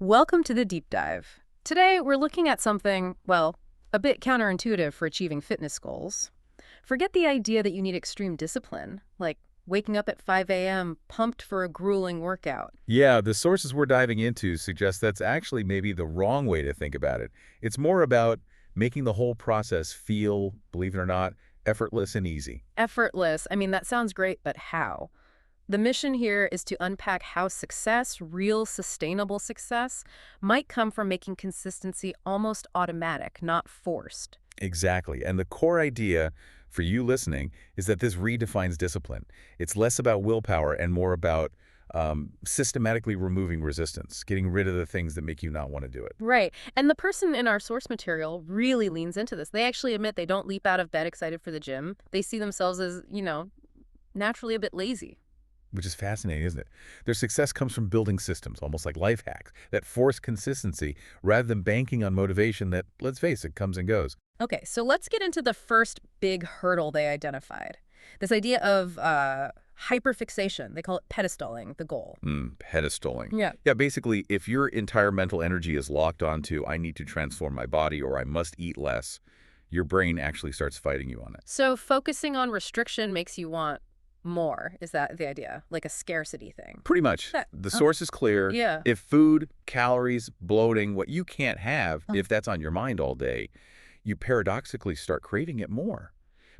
Welcome to the deep dive. Today, we're looking at something, well, a bit counterintuitive for achieving fitness goals. Forget the idea that you need extreme discipline, like waking up at 5 a.m. pumped for a grueling workout. Yeah, the sources we're diving into suggest that's actually maybe the wrong way to think about it. It's more about making the whole process feel, believe it or not, effortless and easy. Effortless. I mean, that sounds great, but how? The mission here is to unpack how success, real sustainable success, might come from making consistency almost automatic, not forced. Exactly. And the core idea for you listening is that this redefines discipline. It's less about willpower and more about systematically removing resistance, getting rid of the things that make you not want to do it. Right. And the person in our source material really leans into this. They actually admit they don't leap out of bed excited for the gym. They see themselves as, naturally a bit lazy. Which is fascinating, isn't it? Their success comes from building systems, almost like life hacks, that force consistency rather than banking on motivation that, let's face it, comes and goes. Okay, so let's get into the first big hurdle they identified. This idea of hyperfixation. They call it pedestaling the goal. Pedestaling. Yeah. Yeah, basically, if your entire mental energy is locked onto, I need to transform my body or I must eat less, your brain actually starts fighting you on it. So focusing on restriction makes you want more. Is that the idea? Like a scarcity thing? Pretty much. The source is clear. Yeah. If food, calories, bloating, what you can't have, if that's on your mind all day, you paradoxically start craving it more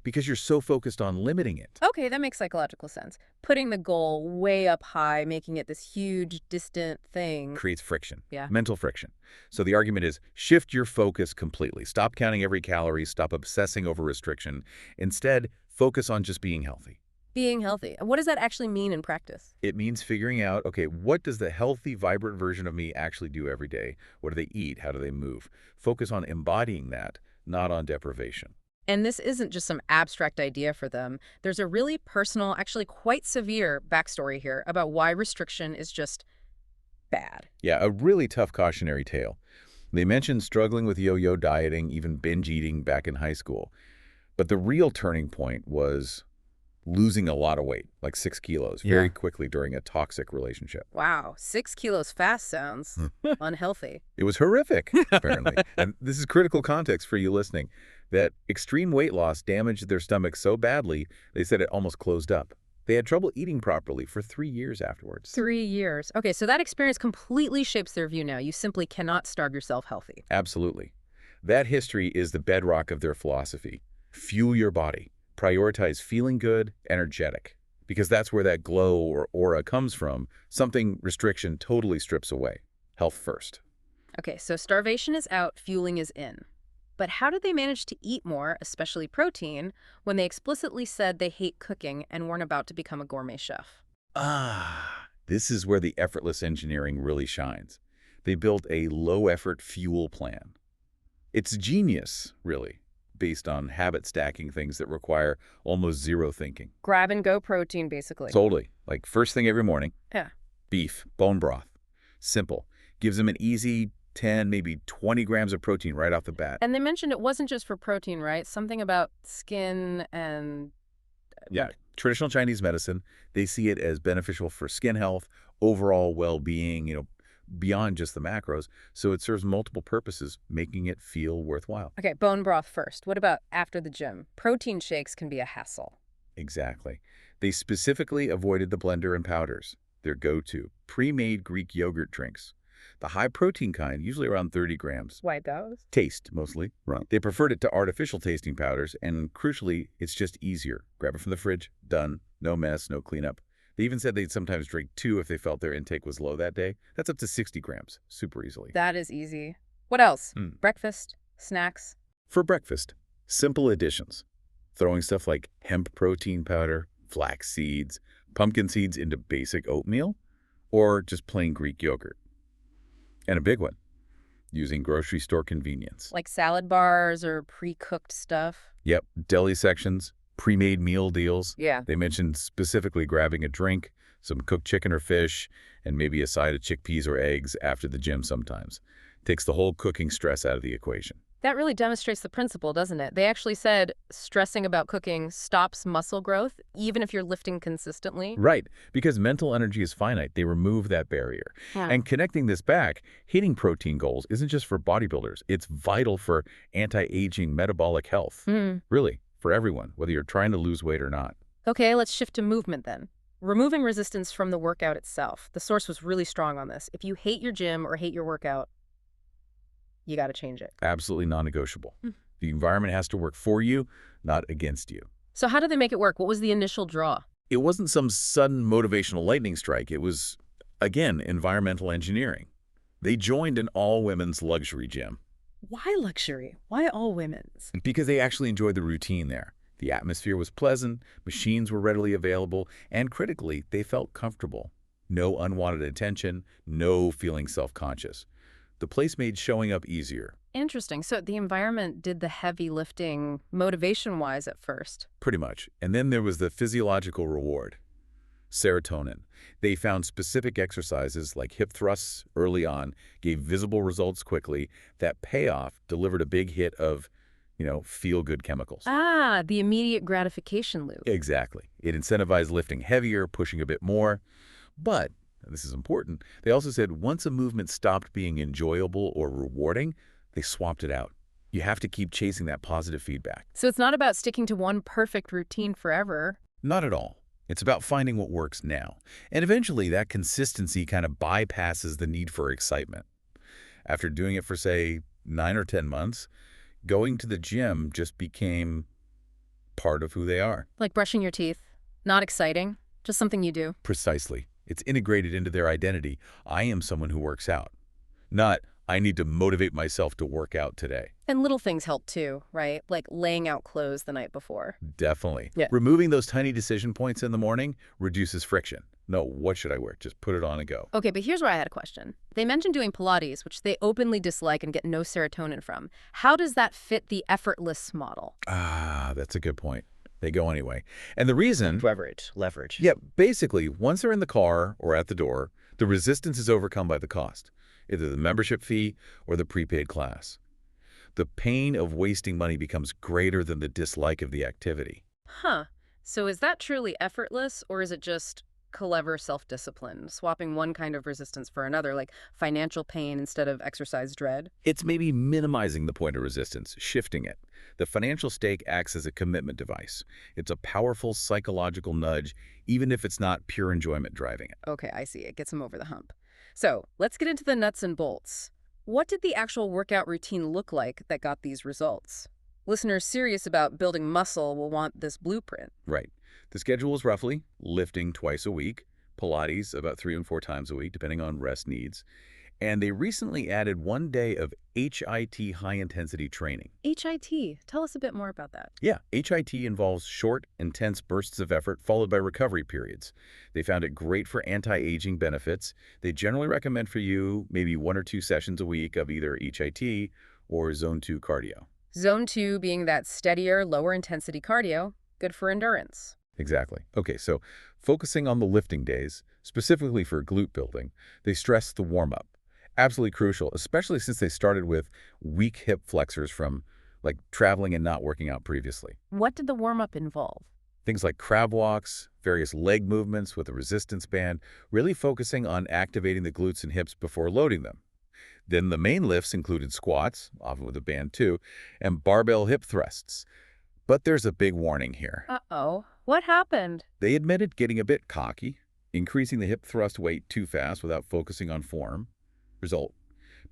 because you're so focused on limiting it. Okay, that makes psychological sense. Putting the goal way up high, making it this huge, distant thing. Creates friction. Yeah. Mental friction. So the argument is shift your focus completely. Stop counting every calorie. Stop obsessing over restriction. Instead, focus on just being healthy. Being healthy. What does that actually mean in practice? It means figuring out, okay, what does the healthy, vibrant version of me actually do every day? What do they eat? How do they move? Focus on embodying that, not on deprivation. And this isn't just some abstract idea for them. There's a really personal, actually quite severe backstory here about why restriction is just bad. Yeah, a really tough cautionary tale. They mentioned struggling with yo-yo dieting, even binge eating back in high school. But the real turning point was losing a lot of weight, like 6 kilos, very quickly during a toxic relationship. Wow, 6 kilos fast sounds unhealthy. It was horrific, apparently. And this is critical context for you listening, that extreme weight loss damaged their stomach so badly, they said it almost closed up. They had trouble eating properly for 3 years afterwards. 3 years. Okay, so that experience completely shapes their view now. You simply cannot starve yourself healthy. Absolutely. That history is the bedrock of their philosophy. Fuel your body. Prioritize feeling good, energetic, because that's where that glow or aura comes from, something restriction totally strips away. Health first. Okay, so starvation is out, fueling is in. But how did they manage to eat more, especially protein, when they explicitly said they hate cooking and weren't about to become a gourmet chef? This is where the effortless engineering really shines. They built a low-effort fuel plan. It's genius, really, based on habit stacking things that require almost zero thinking. Grab and go protein, basically. Totally. Like first thing every morning. Yeah. Beef, bone broth. Simple. Gives them an easy 10, maybe 20 grams of protein right off the bat. And they mentioned it wasn't just for protein, right? Something about skin and... Yeah. Traditional Chinese medicine, they see it as beneficial for skin health, overall well-being, beyond just the macros. So it serves multiple purposes, making it feel worthwhile. Okay, bone broth first. What about after the gym? Protein shakes can be a hassle. Exactly. They specifically avoided the blender and powders, their go-to, pre-made Greek yogurt drinks. The high-protein kind, usually around 30 grams. Why those? Taste, mostly. Right. They preferred it to artificial tasting powders, and crucially, it's just easier. Grab it from the fridge, done, no mess, no cleanup. They even said they'd sometimes drink 2 if they felt their intake was low that day. That's up to 60 grams, super easily. That is easy. What else? Breakfast? Snacks? For breakfast, simple additions. Throwing stuff like hemp protein powder, flax seeds, pumpkin seeds into basic oatmeal, or just plain Greek yogurt. And a big one, using grocery store convenience. Like salad bars or pre-cooked stuff? Yep, deli sections, pre-made meal deals. Yeah. They mentioned specifically grabbing a drink, some cooked chicken or fish, and maybe a side of chickpeas or eggs after the gym sometimes. Takes the whole cooking stress out of the equation. That really demonstrates the principle, doesn't it? They actually said stressing about cooking stops muscle growth, even if you're lifting consistently. Right, because mental energy is finite. They remove that barrier. Yeah. And connecting this back, hitting protein goals isn't just for bodybuilders. It's vital for anti-aging metabolic health. Really, for everyone, whether you're trying to lose weight or not. Okay, let's shift to movement then. Removing resistance from the workout itself. The source was really strong on this. If you hate your gym or hate your workout, you got to change it. Absolutely non-negotiable. The environment has to work for you, not against you. So how did they make it work? What was the initial draw? It wasn't some sudden motivational lightning strike. It was, again, environmental engineering. They joined an all-women's luxury gym. Why luxury? Why all women's? Because they actually enjoyed the routine there. The atmosphere was pleasant, machines were readily available, and critically, they felt comfortable. No unwanted attention, no feeling self-conscious. The place made showing up easier. Interesting. So the environment did the heavy lifting motivation-wise at first. Pretty much. And then there was the physiological reward. Serotonin. They found specific exercises like hip thrusts early on, gave visible results quickly. That payoff delivered a big hit of, feel-good chemicals. Ah, the immediate gratification loop. Exactly. It incentivized lifting heavier, pushing a bit more. But, and this is important, they also said once a movement stopped being enjoyable or rewarding, they swapped it out. You have to keep chasing that positive feedback. So it's not about sticking to one perfect routine forever. Not at all. It's about finding what works now. And eventually, that consistency kind of bypasses the need for excitement. After doing it for, say, 9 or 10 months, going to the gym just became part of who they are. Like brushing your teeth. Not exciting, just something you do. Precisely. It's integrated into their identity. I am someone who works out. Not, I need to motivate myself to work out today. And little things help too, right? Like laying out clothes the night before. Definitely. Yeah. Removing those tiny decision points in the morning reduces friction. No, what should I wear? Just put it on and go. Okay, but here's where I had a question. They mentioned doing Pilates, which they openly dislike and get no serotonin from. How does that fit the effortless model? Ah, that's a good point. They go anyway. And the reason... Leverage. Yeah, basically, once they're in the car or at the door, the resistance is overcome by the cost, either the membership fee or the prepaid class. The pain of wasting money becomes greater than the dislike of the activity. Huh. So is that truly effortless, or is it just clever self-discipline, swapping one kind of resistance for another, like financial pain instead of exercise dread? It's maybe minimizing the point of resistance, shifting it. The financial stake acts as a commitment device. It's a powerful psychological nudge, even if it's not pure enjoyment driving it. Okay, I see. It gets them over the hump. So let's get into the nuts and bolts. What did the actual workout routine look like that got these results? Listeners serious about building muscle will want this blueprint. Right. The schedule is roughly lifting twice a week, Pilates about 3 and 4 times a week, depending on rest needs. And they recently added 1 day of HIT high-intensity training. HIT. Tell us a bit more about that. Yeah, HIT involves short, intense bursts of effort followed by recovery periods. They found it great for anti-aging benefits. They generally recommend for you maybe 1 or 2 sessions a week of either HIT or Zone 2 cardio. Zone 2 being that steadier, lower intensity cardio, good for endurance. Exactly. Okay, so focusing on the lifting days, specifically for glute building, they stress the warm-up. Absolutely crucial, especially since they started with weak hip flexors from traveling and not working out previously. What did the warm-up involve? Things like crab walks, various leg movements with a resistance band, really focusing on activating the glutes and hips before loading them. Then the main lifts included squats, often with a band too, and barbell hip thrusts. But there's a big warning here. Uh-oh. What happened? They admitted getting a bit cocky, increasing the hip thrust weight too fast without focusing on form. Result,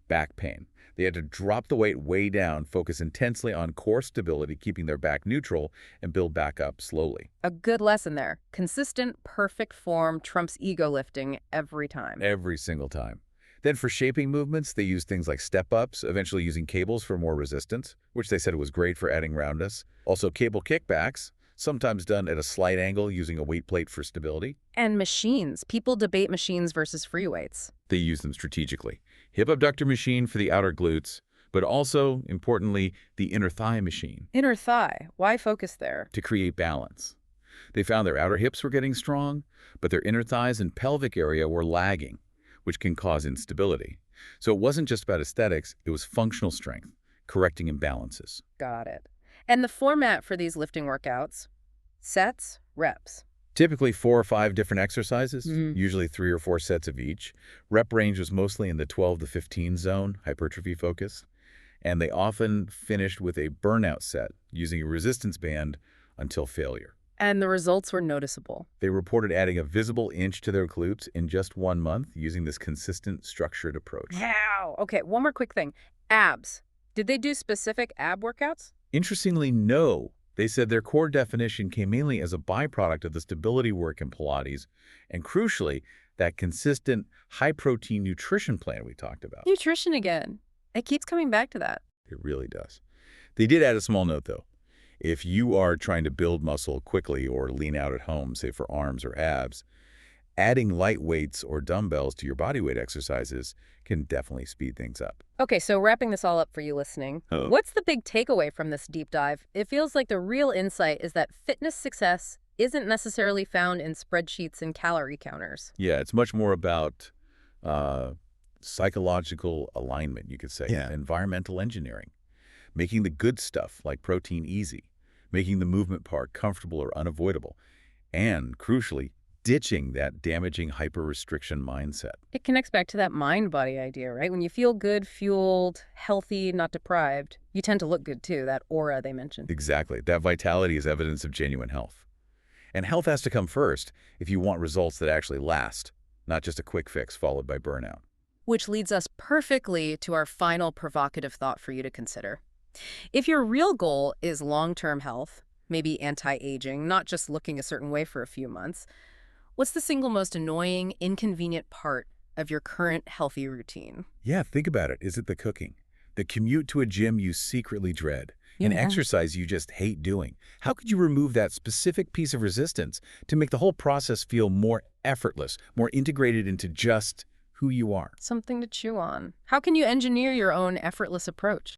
back pain. They had to drop the weight way down, focus intensely on core stability, keeping their back neutral, and build back up slowly. A good lesson there. Consistent, perfect form trumps ego lifting every time. Every single time. Then for shaping movements, they used things like step-ups, eventually using cables for more resistance, which they said was great for adding roundness. Also cable kickbacks, sometimes done at a slight angle using a weight plate for stability. And machines. People debate machines versus free weights. They use them strategically. Hip abductor machine for the outer glutes, but also, importantly, the inner thigh machine. Inner thigh. Why focus there? To create balance. They found their outer hips were getting strong, but their inner thighs and pelvic area were lagging, which can cause instability. So it wasn't just about aesthetics, it was functional strength, correcting imbalances. Got it. And the format for these lifting workouts? Sets, reps. Typically 4 or 5 different exercises, Mm. usually 3 or 4 sets of each. Rep range was mostly in the 12 to 15 zone, hypertrophy focus. And they often finished with a burnout set using a resistance band until failure. And the results were noticeable. They reported adding a visible inch to their glutes in just 1 month using this consistent, structured approach. Wow. Okay, one more quick thing. Abs. Did they do specific ab workouts? Interestingly, no. They said their core definition came mainly as a byproduct of the stability work in Pilates, and crucially, that consistent, high-protein nutrition plan we talked about. Nutrition again. It keeps coming back to that. It really does. They did add a small note, though. If you are trying to build muscle quickly or lean out at home, say for arms or abs, adding light weights or dumbbells to your bodyweight exercises can definitely speed things up. Okay, so wrapping this all up for you listening, what's the big takeaway from this deep dive? It feels like the real insight is that fitness success isn't necessarily found in spreadsheets and calorie counters. Yeah, it's much more about psychological alignment, you could say, environmental engineering, making the good stuff like protein easy, making the movement part comfortable or unavoidable, and, crucially, ditching that damaging hyper-restriction mindset. It connects back to that mind-body idea, right? When you feel good, fueled, healthy, not deprived, you tend to look good too, that aura they mentioned. Exactly. That vitality is evidence of genuine health. And health has to come first if you want results that actually last, not just a quick fix followed by burnout. Which leads us perfectly to our final provocative thought for you to consider. If your real goal is long-term health, maybe anti-aging, not just looking a certain way for a few months, what's the single most annoying, inconvenient part of your current healthy routine? Yeah, think about it. Is it the cooking? The commute to a gym you secretly dread? An exercise you just hate doing? How could you remove that specific piece of resistance to make the whole process feel more effortless, more integrated into just who you are? Something to chew on. How can you engineer your own effortless approach?